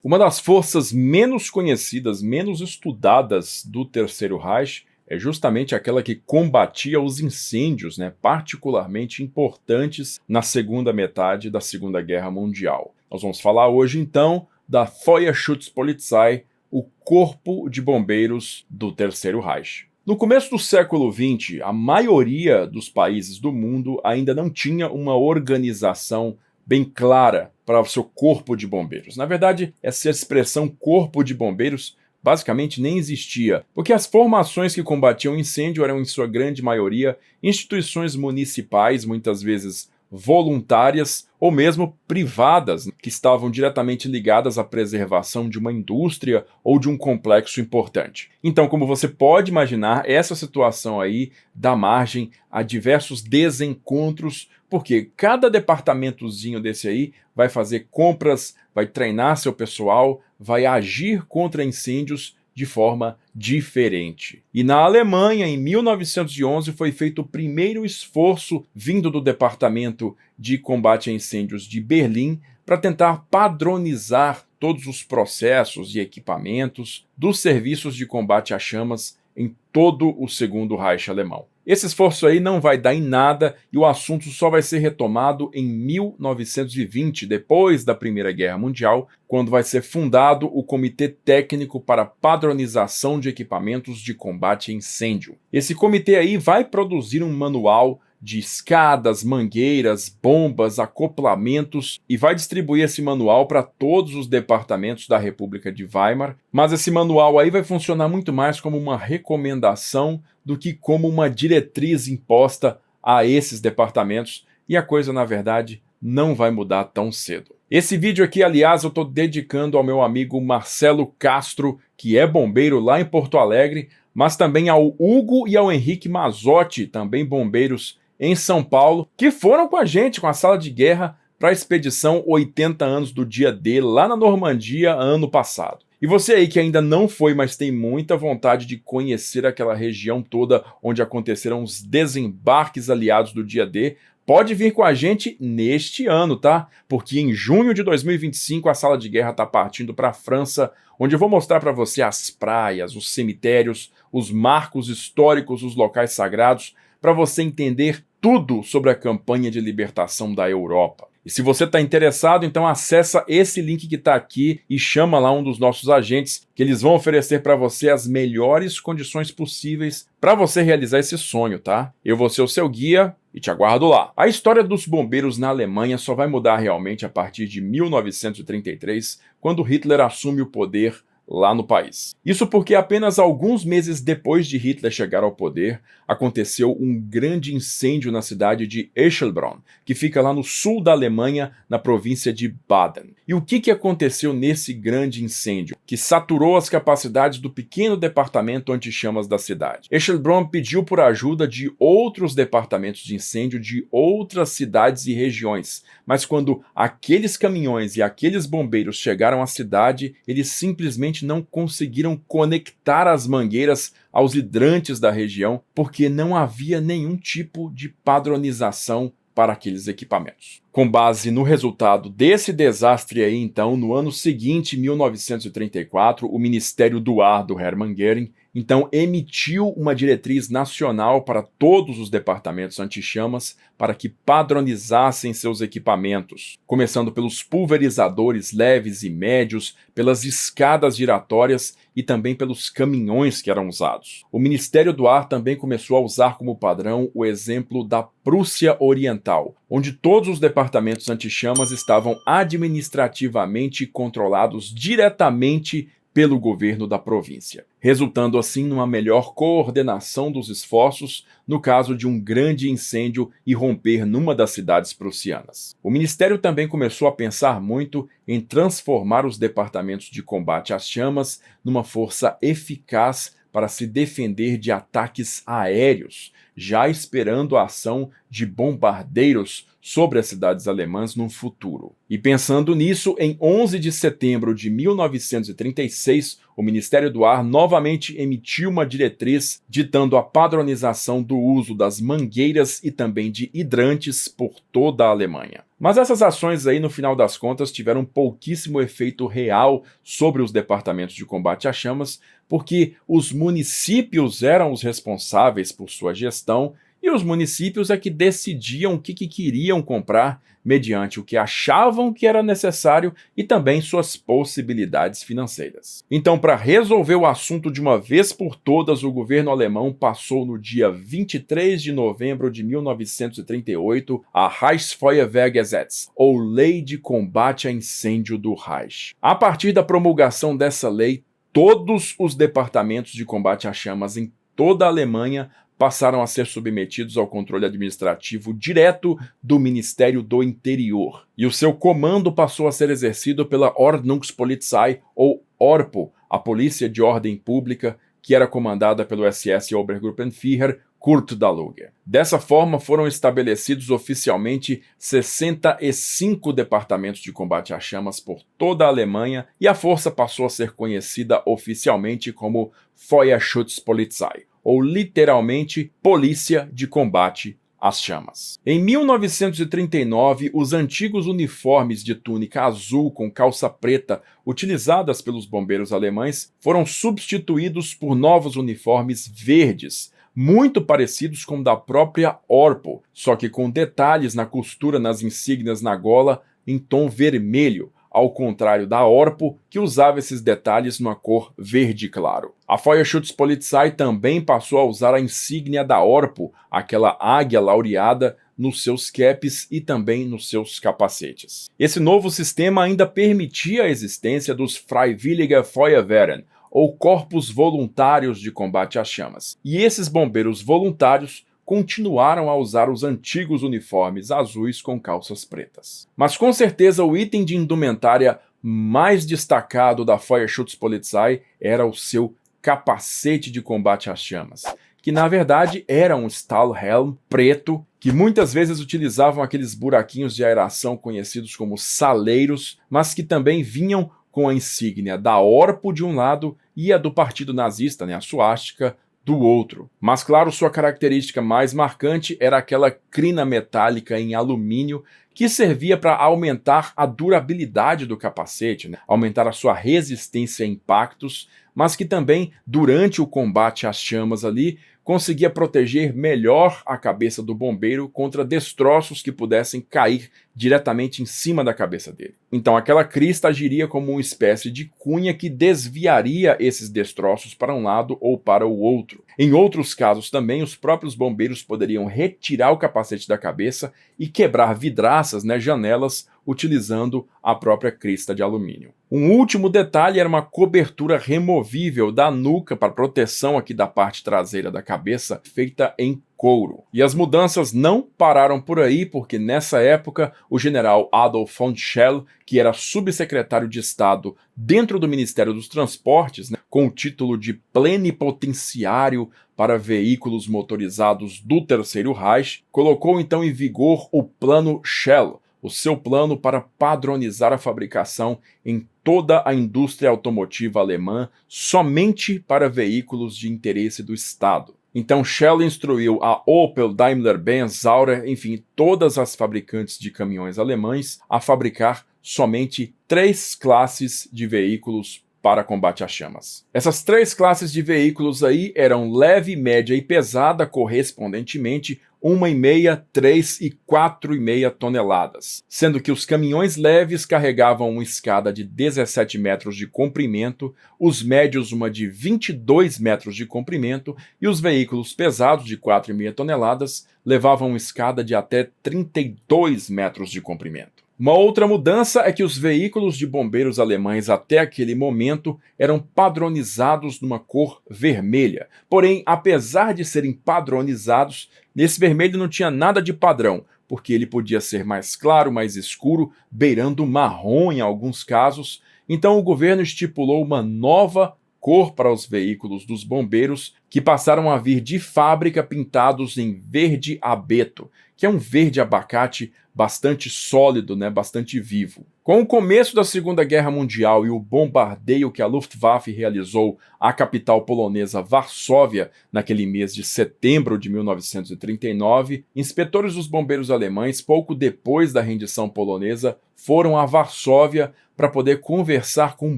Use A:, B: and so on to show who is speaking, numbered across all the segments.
A: Uma das forças menos conhecidas, menos estudadas do Terceiro Reich é justamente aquela que combatia os incêndios, particularmente importantes na segunda metade da Segunda Guerra Mundial. Nós vamos falar hoje, então, da Feuerschutzpolizei, o Corpo de Bombeiros do Terceiro Reich. No começo do século XX, a maioria dos países do mundo ainda não tinha uma organização bem clara para o seu corpo de bombeiros. Na verdade, essa expressão corpo de bombeiros basicamente nem existia, porque as formações que combatiam incêndio eram, em sua grande maioria, instituições municipais, muitas vezes voluntárias ou mesmo privadas, que estavam diretamente ligadas à preservação de uma indústria ou de um complexo importante. Então, como você pode imaginar, essa situação aí dá margem a diversos desencontros, porque cada departamentozinho desse aí vai fazer compras, vai treinar seu pessoal, vai agir contra incêndios de forma diferente. E na Alemanha, em 1911, foi feito o primeiro esforço vindo do Departamento de Combate a Incêndios de Berlim para tentar padronizar todos os processos e equipamentos dos serviços de combate a chamas em todo o Segundo Reich alemão. Esse esforço aí não vai dar em nada e o assunto só vai ser retomado em 1920, depois da Primeira Guerra Mundial, quando vai ser fundado o Comitê Técnico para Padronização de Equipamentos de Combate a Incêndio. Esse comitê aí vai produzir um manual de escadas, mangueiras, bombas, acoplamentos e vai distribuir esse manual para todos os departamentos da República de Weimar, mas esse manual aí vai funcionar muito mais como uma recomendação do que como uma diretriz imposta a esses departamentos, e a coisa, na verdade, não vai mudar tão cedo. Esse vídeo aqui, aliás, eu estou dedicando ao meu amigo Marcelo Castro, que é bombeiro lá em Porto Alegre, mas também ao Hugo e ao Henrique Mazotti, também bombeiros em São Paulo, que foram com a gente, com a sala de guerra, para a expedição 80 anos do dia D, lá na Normandia, ano passado. E você aí que ainda não foi, mas tem muita vontade de conhecer aquela região toda onde aconteceram os desembarques aliados do dia D, pode vir com a gente neste ano, tá? Porque em junho de 2025 a sala de guerra está partindo para a França, onde eu vou mostrar para você as praias, os cemitérios, os marcos históricos, os locais sagrados, para você entender tudo sobre a campanha de libertação da Europa. E se você está interessado, então acessa esse link que está aqui e chama lá um dos nossos agentes, que eles vão oferecer para você as melhores condições possíveis para você realizar esse sonho, tá? Eu vou ser o seu guia e te aguardo lá. A história dos bombeiros na Alemanha só vai mudar realmente a partir de 1933, quando Hitler assume o poder lá no país. Isso porque apenas alguns meses depois de Hitler chegar ao poder, aconteceu um grande incêndio na cidade de Eschelbronn, que fica lá no sul da Alemanha, na província de Baden. E o que aconteceu nesse grande incêndio, que saturou as capacidades do pequeno departamento anti-chamas da cidade? Eschelbronn pediu por ajuda de outros departamentos de incêndio de outras cidades e regiões, mas quando aqueles caminhões e aqueles bombeiros chegaram à cidade, eles simplesmente não conseguiram conectar as mangueiras aos hidrantes da região, porque não havia nenhum tipo de padronização para aqueles equipamentos. Com base no resultado desse desastre aí, então, no ano seguinte, 1934, o Ministério do Ar do Hermann Göring, então, emitiu uma diretriz nacional para todos os departamentos anti-chamas para que padronizassem seus equipamentos, começando pelos pulverizadores leves e médios, pelas escadas giratórias e também pelos caminhões que eram usados. O Ministério do Ar também começou a usar como padrão o exemplo da Prússia Oriental, onde todos os departamentos anti-chamas estavam administrativamente controlados diretamente pelo governo da província, resultando assim numa melhor coordenação dos esforços no caso de um grande incêndio irromper numa das cidades prussianas. O ministério também começou a pensar muito em transformar os departamentos de combate às chamas numa força eficaz para se defender de ataques aéreos, já esperando a ação de bombardeiros sobre as cidades alemãs no futuro. E pensando nisso, em 11 de setembro de 1936, o Ministério do Ar novamente emitiu uma diretriz ditando a padronização do uso das mangueiras e também de hidrantes por toda a Alemanha. Mas essas ações aí, no final das contas, tiveram pouquíssimo efeito real sobre os departamentos de combate às chamas, porque os municípios eram os responsáveis por sua gestão e os municípios é que decidiam o que queriam comprar mediante o que achavam que era necessário e também suas possibilidades financeiras. Então, para resolver o assunto de uma vez por todas, o governo alemão passou no dia 23 de novembro de 1938 a Reichsfeuerwehrgesetz, ou Lei de Combate a Incêndio do Reich. A partir da promulgação dessa lei, todos os departamentos de combate às chamas em toda a Alemanha passaram a ser submetidos ao controle administrativo direto do Ministério do Interior, e o seu comando passou a ser exercido pela Ordnungspolizei, ou ORPO, a Polícia de Ordem Pública, que era comandada pelo SS Obergruppenführer Kurt Daluege. Dessa forma, foram estabelecidos oficialmente 65 departamentos de combate às chamas por toda a Alemanha, e a força passou a ser conhecida oficialmente como Feuerschutzpolizei, ou literalmente Polícia de Combate às Chamas. Em 1939, os antigos uniformes de túnica azul com calça preta utilizadas pelos bombeiros alemães foram substituídos por novos uniformes verdes, muito parecidos com o da própria ORPO, só que com detalhes na costura nas insígnias na gola em tom vermelho, ao contrário da ORPO, que usava esses detalhes numa cor verde claro. A Feuerschutzpolizei também passou a usar a insígnia da ORPO, aquela águia laureada, nos seus capes e também nos seus capacetes. Esse novo sistema ainda permitia a existência dos Freiwillige Feuerwehren, ou corpos voluntários de combate às chamas. E esses bombeiros voluntários continuaram a usar os antigos uniformes azuis com calças pretas. Mas com certeza o item de indumentária mais destacado da Feuerschutzpolizei era o seu capacete de combate às chamas, que na verdade era um Stahlhelm preto, que muitas vezes utilizavam aqueles buraquinhos de aeração conhecidos como saleiros, mas que também vinham com a insígnia da ORPO de um lado e a do Partido Nazista, a suástica, do outro. Mas claro, sua característica mais marcante era aquela crina metálica em alumínio que servia para aumentar a durabilidade do capacete, aumentar a sua resistência a impactos, mas que também, durante o combate às chamas ali, conseguia proteger melhor a cabeça do bombeiro contra destroços que pudessem cair diretamente em cima da cabeça dele. Então aquela crista agiria como uma espécie de cunha que desviaria esses destroços para um lado ou para o outro. Em outros casos também, os próprios bombeiros poderiam retirar o capacete da cabeça e quebrar vidraças, janelas, utilizando a própria crista de alumínio. Um último detalhe era uma cobertura removível da nuca para proteção aqui da parte traseira da cabeça, feita em couro. E as mudanças não pararam por aí, porque nessa época o general Adolf von Schell, que era subsecretário de Estado dentro do Ministério dos Transportes, com o título de plenipotenciário para veículos motorizados do Terceiro Reich, colocou então em vigor o Plano Schell, o seu plano para padronizar a fabricação em toda a indústria automotiva alemã somente para veículos de interesse do Estado. Então Schell instruiu a Opel, Daimler-Benz, Saurer, enfim, todas as fabricantes de caminhões alemães a fabricar somente 3 classes de veículos para combate às chamas. Essas 3 classes de veículos aí eram leve, média e pesada, correspondentemente 1,5, 3 e 4,5 toneladas, sendo que os caminhões leves carregavam uma escada de 17 metros de comprimento, os médios uma de 22 metros de comprimento e os veículos pesados de 4,5 toneladas levavam uma escada de até 32 metros de comprimento. Uma outra mudança é que os veículos de bombeiros alemães até aquele momento eram padronizados numa cor vermelha. Porém, apesar de serem padronizados, nesse vermelho não tinha nada de padrão, porque ele podia ser mais claro, mais escuro, beirando marrom em alguns casos. Então o governo estipulou uma nova cor para os veículos dos bombeiros, que passaram a vir de fábrica pintados em verde abeto, que é um verde abacate bastante sólido, bastante vivo. Com o começo da Segunda Guerra Mundial e o bombardeio que a Luftwaffe realizou à capital polonesa Varsóvia naquele mês de setembro de 1939, inspetores dos bombeiros alemães, pouco depois da rendição polonesa, foram a Varsóvia para poder conversar com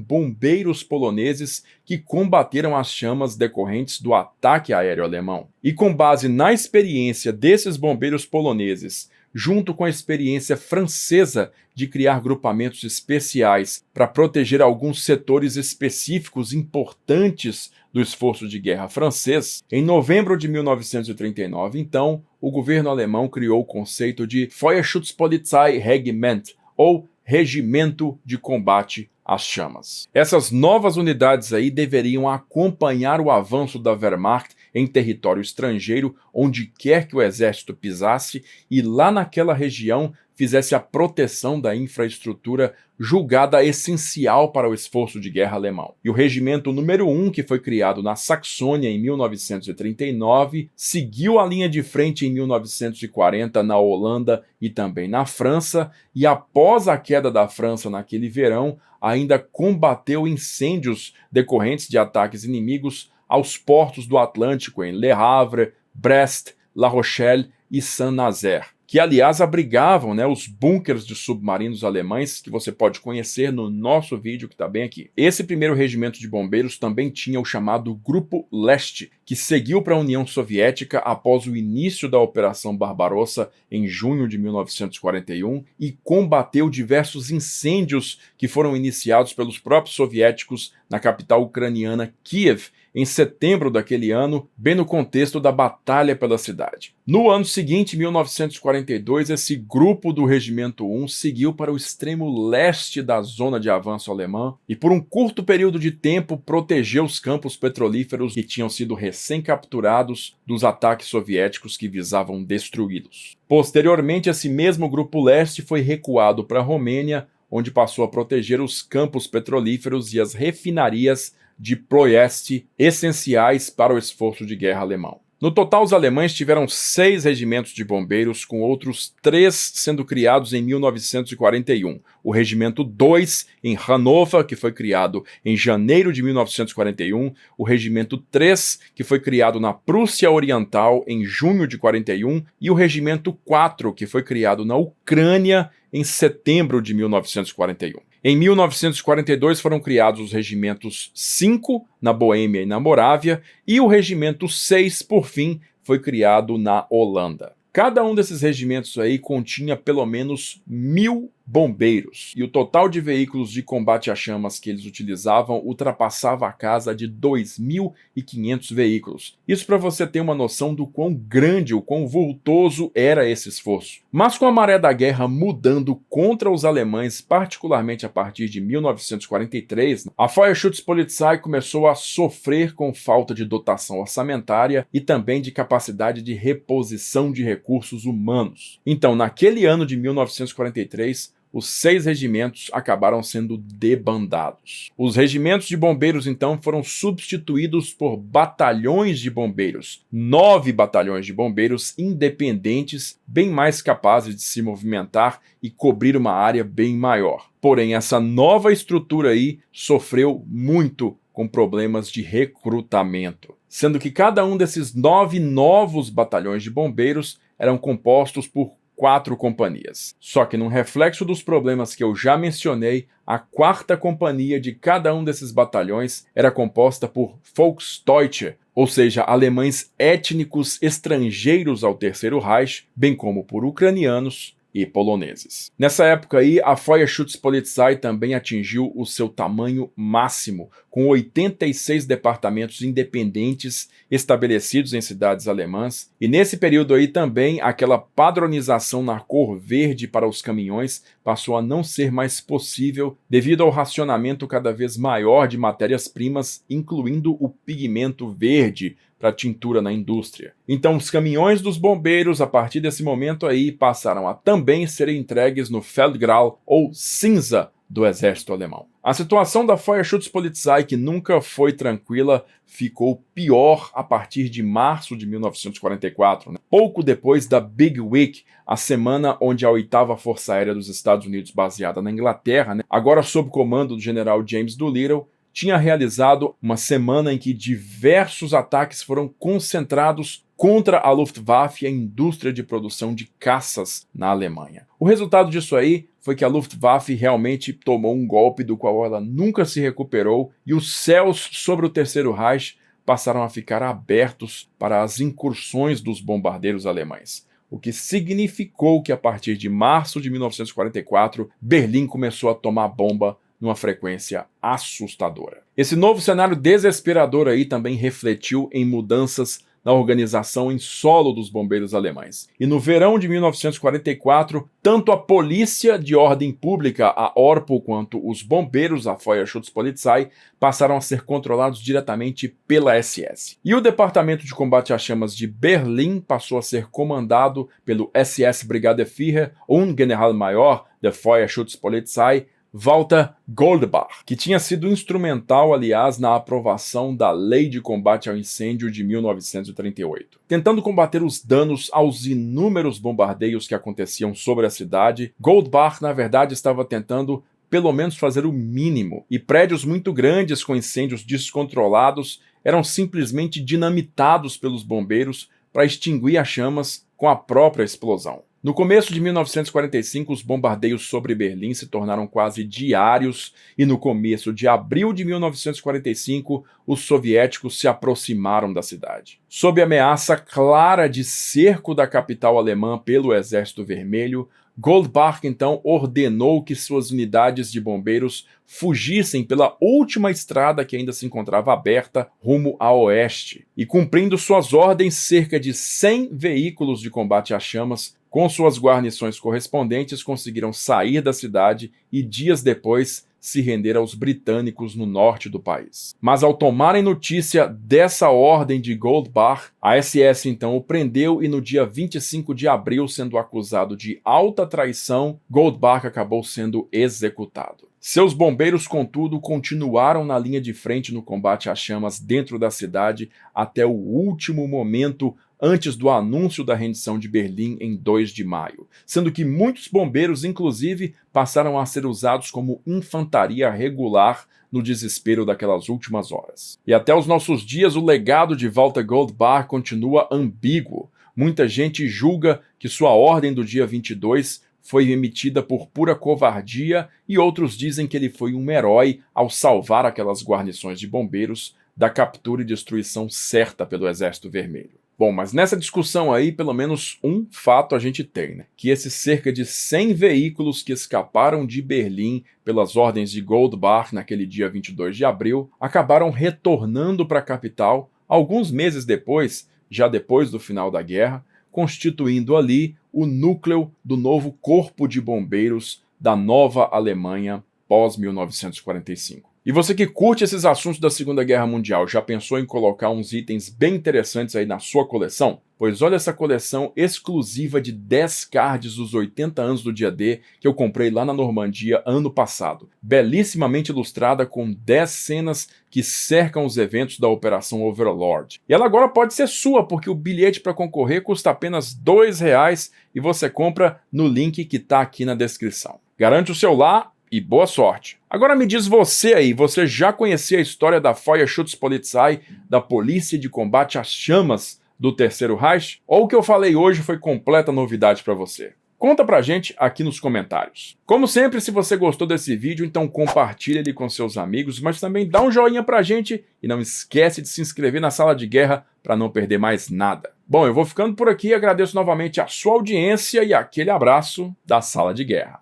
A: bombeiros poloneses que combateram as chamas decorrentes do ataque aéreo alemão. E com base na experiência desses bombeiros poloneses, junto com a experiência francesa de criar grupamentos especiais para proteger alguns setores específicos importantes do esforço de guerra francês, em novembro de 1939, então, o governo alemão criou o conceito de Feuerschutzpolizeiregiment, ou Regimento de Combate às Chamas. Essas novas unidades aí deveriam acompanhar o avanço da Wehrmacht em território estrangeiro, onde quer que o exército pisasse, e lá naquela região fizesse a proteção da infraestrutura julgada essencial para o esforço de guerra alemão. E o regimento número 1, que foi criado na Saxônia em 1939, seguiu a linha de frente em 1940 na Holanda e também na França, e após a queda da França naquele verão, ainda combateu incêndios decorrentes de ataques inimigos aos portos do Atlântico em Le Havre, Brest, La Rochelle e Saint-Nazaire, que aliás abrigavam os bunkers de submarinos alemães que você pode conhecer no nosso vídeo que está bem aqui. Esse primeiro regimento de bombeiros também tinha o chamado Grupo Leste, que seguiu para a União Soviética após o início da Operação Barbarossa em junho de 1941 e combateu diversos incêndios que foram iniciados pelos próprios soviéticos na capital ucraniana Kiev em setembro daquele ano, bem no contexto da batalha pela cidade. No ano seguinte, 1942, esse grupo do Regimento 1 seguiu para o extremo leste da zona de avanço alemã e por um curto período de tempo protegeu os campos petrolíferos que tinham sido recém-capturados dos ataques soviéticos que visavam destruí-los. Posteriormente, esse mesmo Grupo Leste foi recuado para a Romênia, onde passou a proteger os campos petrolíferos e as refinarias de Ploiesti, essenciais para o esforço de guerra alemão. No total, os alemães tiveram 6 regimentos de bombeiros, com outros 3 sendo criados em 1941. O Regimento 2, em Hannover, que foi criado em janeiro de 1941. O Regimento 3, que foi criado na Prússia Oriental em junho de 41. E o Regimento 4, que foi criado na Ucrânia em setembro de 1941. Em 1942 foram criados os regimentos 5 na Boêmia e na Morávia e o regimento 6, por fim, foi criado na Holanda. Cada um desses regimentos aí continha pelo menos 1.000 bombeiros, e o total de veículos de combate a chamas que eles utilizavam ultrapassava a casa de 2.500 veículos. Isso para você ter uma noção do quão grande, o quão vultoso era esse esforço. Mas com a maré da guerra mudando contra os alemães, particularmente a partir de 1943, a Feuerschutzpolizei começou a sofrer com falta de dotação orçamentária e também de capacidade de reposição de recursos humanos. Então, naquele ano de 1943, os 6 regimentos acabaram sendo debandados. Os regimentos de bombeiros, então, foram substituídos por batalhões de bombeiros. 9 batalhões de bombeiros independentes, bem mais capazes de se movimentar e cobrir uma área bem maior. Porém, essa nova estrutura aí sofreu muito com problemas de recrutamento, sendo que cada um desses 9 novos batalhões de bombeiros eram compostos por 4 companhias. Só que num reflexo dos problemas que eu já mencionei, a 4ª companhia de cada um desses batalhões era composta por Volksdeutsche, ou seja, alemães étnicos estrangeiros ao Terceiro Reich, bem como por ucranianos e poloneses. Nessa época aí, a Feuerschutzpolizei também atingiu o seu tamanho máximo, com 86 departamentos independentes estabelecidos em cidades alemãs, e nesse período aí também aquela padronização na cor verde para os caminhões passou a não ser mais possível devido ao racionamento cada vez maior de matérias-primas, incluindo o pigmento verde para tintura na indústria. Então os caminhões dos bombeiros, a partir desse momento aí, passaram a também serem entregues no Feldgrau, ou cinza, do exército alemão. A situação da Feuerschutzpolizei, que nunca foi tranquila, ficou pior a partir de março de 1944, pouco depois da Big Week, a semana onde a 8ª Força Aérea dos Estados Unidos, baseada na Inglaterra, agora sob comando do general James Doolittle, tinha realizado uma semana em que diversos ataques foram concentrados contra a Luftwaffe e a indústria de produção de caças na Alemanha. O resultado disso aí foi que a Luftwaffe realmente tomou um golpe do qual ela nunca se recuperou e os céus sobre o Terceiro Reich passaram a ficar abertos para as incursões dos bombardeiros alemães, o que significou que a partir de março de 1944, Berlim começou a tomar bomba numa frequência assustadora. Esse novo cenário desesperador aí também refletiu em mudanças na organização em solo dos bombeiros alemães. E no verão de 1944, tanto a polícia de ordem pública, a Orpo, quanto os bombeiros, a Feuerschutzpolizei, passaram a ser controlados diretamente pela SS. E o Departamento de Combate às Chamas de Berlim passou a ser comandado pelo SS Brigadeführer und Generalmajor der Feuerschutzpolizei, Walter Goldbach, que tinha sido instrumental, aliás, na aprovação da Lei de Combate ao Incêndio de 1938. Tentando combater os danos aos inúmeros bombardeios que aconteciam sobre a cidade, Goldbach, na verdade, estava tentando pelo menos fazer o mínimo, e prédios muito grandes com incêndios descontrolados eram simplesmente dinamitados pelos bombeiros para extinguir as chamas com a própria explosão. No começo de 1945, os bombardeios sobre Berlim se tornaram quase diários e no começo de abril de 1945, os soviéticos se aproximaram da cidade. Sob ameaça clara de cerco da capital alemã pelo Exército Vermelho, Goldbach então ordenou que suas unidades de bombeiros fugissem pela última estrada que ainda se encontrava aberta rumo a oeste. E cumprindo suas ordens, cerca de 100 veículos de combate às chamas com suas guarnições correspondentes conseguiram sair da cidade e dias depois se render aos britânicos no norte do país. Mas ao tomarem notícia dessa ordem de Goldbach, a SS então o prendeu e no dia 25 de abril, sendo acusado de alta traição, Goldbach acabou sendo executado. Seus bombeiros, contudo, continuaram na linha de frente no combate às chamas dentro da cidade até o último momento antes do anúncio da rendição de Berlim em 2 de maio, sendo que muitos bombeiros, inclusive, passaram a ser usados como infantaria regular no desespero daquelas últimas horas. E até os nossos dias, o legado de Walter Goldbach continua ambíguo. Muita gente julga que sua ordem do dia 22 foi emitida por pura covardia e outros dizem que ele foi um herói ao salvar aquelas guarnições de bombeiros da captura e destruição certa pelo Exército Vermelho. Bom, mas nessa discussão aí, pelo menos um fato a gente tem, que esses cerca de 100 veículos que escaparam de Berlim pelas ordens de Goldbach naquele dia 22 de abril, acabaram retornando para a capital alguns meses depois, já depois do final da guerra, constituindo ali o núcleo do novo Corpo de Bombeiros da nova Alemanha pós-1945. E você que curte esses assuntos da Segunda Guerra Mundial, já pensou em colocar uns itens bem interessantes aí na sua coleção? Pois olha essa coleção exclusiva de 10 cards dos 80 anos do dia D que eu comprei lá na Normandia ano passado. Belíssimamente ilustrada com 10 cenas que cercam os eventos da Operação Overlord. E ela agora pode ser sua, porque o bilhete para concorrer custa apenas R$2 e você compra no link que está aqui na descrição. Garante o seu lá e boa sorte! Agora me diz você aí, você já conhecia a história da Feuerschutzpolizei, da Polícia de Combate às Chamas do Terceiro Reich? Ou o que eu falei hoje foi completa novidade para você? Conta pra gente aqui nos comentários. Como sempre, se você gostou desse vídeo, então compartilha ele com seus amigos, mas também dá um joinha pra gente e não esquece de se inscrever na Sala de Guerra para não perder mais nada. Bom, eu vou ficando por aqui, agradeço novamente a sua audiência e aquele abraço da Sala de Guerra.